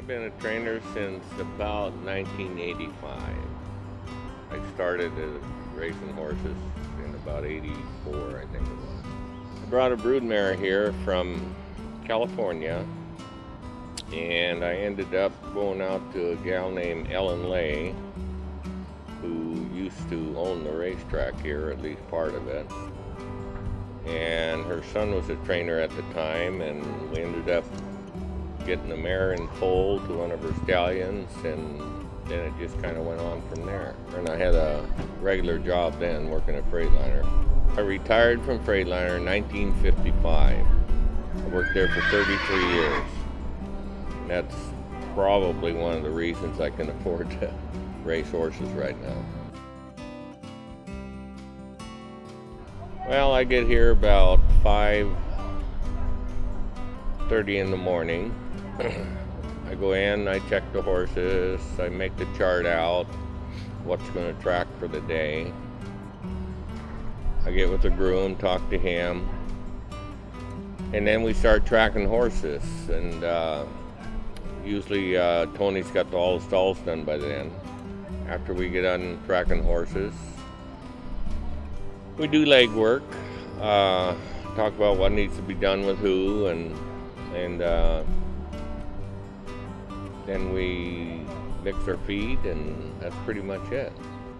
I've been a trainer since about 1985. I started racing horses in about 84, I think it was. I brought a broodmare here from California, and I ended up going out to a gal named Ellen Lay, who used to own the racetrack here, at least part of it. And her son was a trainer at the time, and we ended up getting the mare in foal to one of her stallions, and then it just kind of went on from there. And I had a regular job then, working at Freightliner. I retired from Freightliner in 1955. I worked there for 33 years. And that's probably one of the reasons I can afford to race horses right now. Well, I get here about 5:30 in the morning. I go in, I check the horses, I make the chart out, what's going to track for the day. I get with the groom, talk to him, and then we start tracking horses. And usually Tony's got all the stalls done by then. After we get done tracking horses, we do leg work, talk about what needs to be done with who, and then we mix our feed, and that's pretty much it.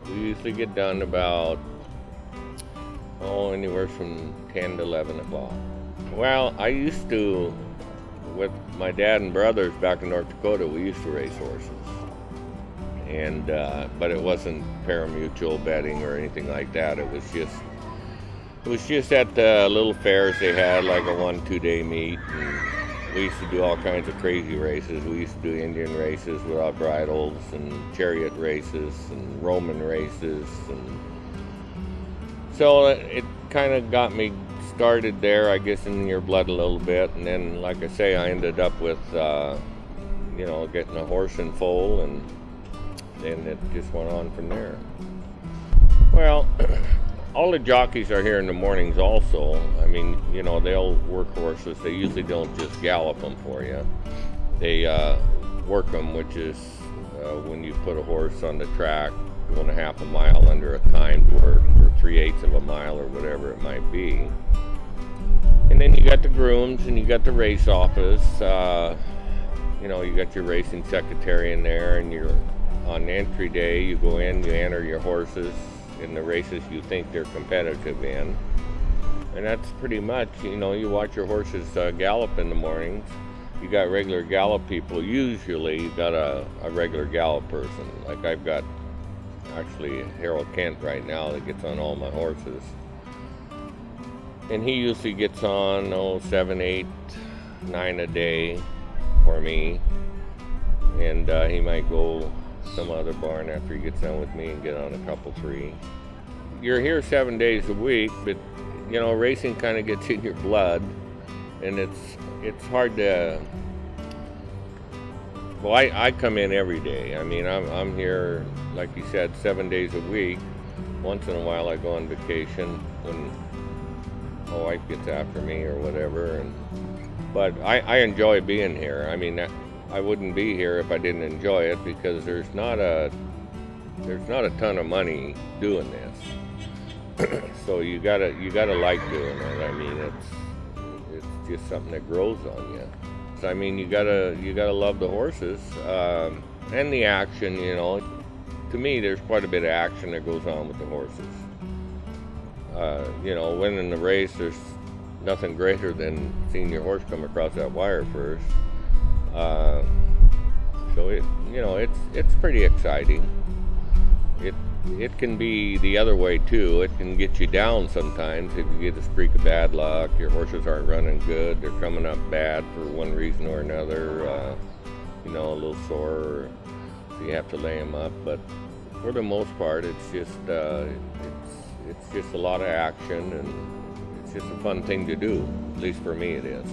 We usually get done about, anywhere from 10 to 11 o'clock. Well, I used to, with my dad and brothers back in North Dakota, we used to race horses. And but it wasn't pari-mutuel betting or anything like that. It was just at the little fairs they had, like a 1-2 day meet. And we used to do all kinds of crazy races. We used to do Indian races without bridles, and chariot races, and Roman races, and so it kind of got me started there, I guess, in your blood a little bit. And then, like I say, I ended up with getting a horse in foal, and then it just went on from there. Well, all the jockeys are here in the mornings also. I mean, they'll work horses. They usually don't just gallop them for you. They work them, which is when you put a horse on the track going a half a mile under a timed work, or 3/8 of a mile, or whatever it might be. And then you got the grooms, and you got the race office. You got your racing secretary in there, and you're on entry day. You go in, you enter your horses in the races you think they're competitive in, and that's pretty much, you watch your horses gallop in the mornings. You got regular gallop people. Usually you got a regular gallop person. Like I've got actually Harold Kent right now that gets on all my horses, and he usually gets on 7, 8, 9 a day for me, and he might go some other barn after he gets done with me and get on a couple 3. You're here 7 days a week, but racing kind of gets in your blood, and it's hard to. Well, I come in every day. I mean, I'm here, like you said, 7 days a week. Once in a while I go on vacation when my wife gets after me or whatever, but I enjoy being here. I mean, I wouldn't be here if I didn't enjoy it, because there's not a ton of money doing this. So you gotta like doing it. I mean, it's just something that grows on you. So I mean, you gotta love the horses and the action. To me, there's quite a bit of action that goes on with the horses. Winning the race, there's nothing greater than seeing your horse come across that wire first. So it's pretty exciting. It can be the other way too. It can get you down sometimes if you get a streak of bad luck. Your horses aren't running good. They're coming up bad for one reason or another. A little sore, so you have to lay them up. But for the most part, it's just a lot of action, and it's just a fun thing to do. At least for me, it is.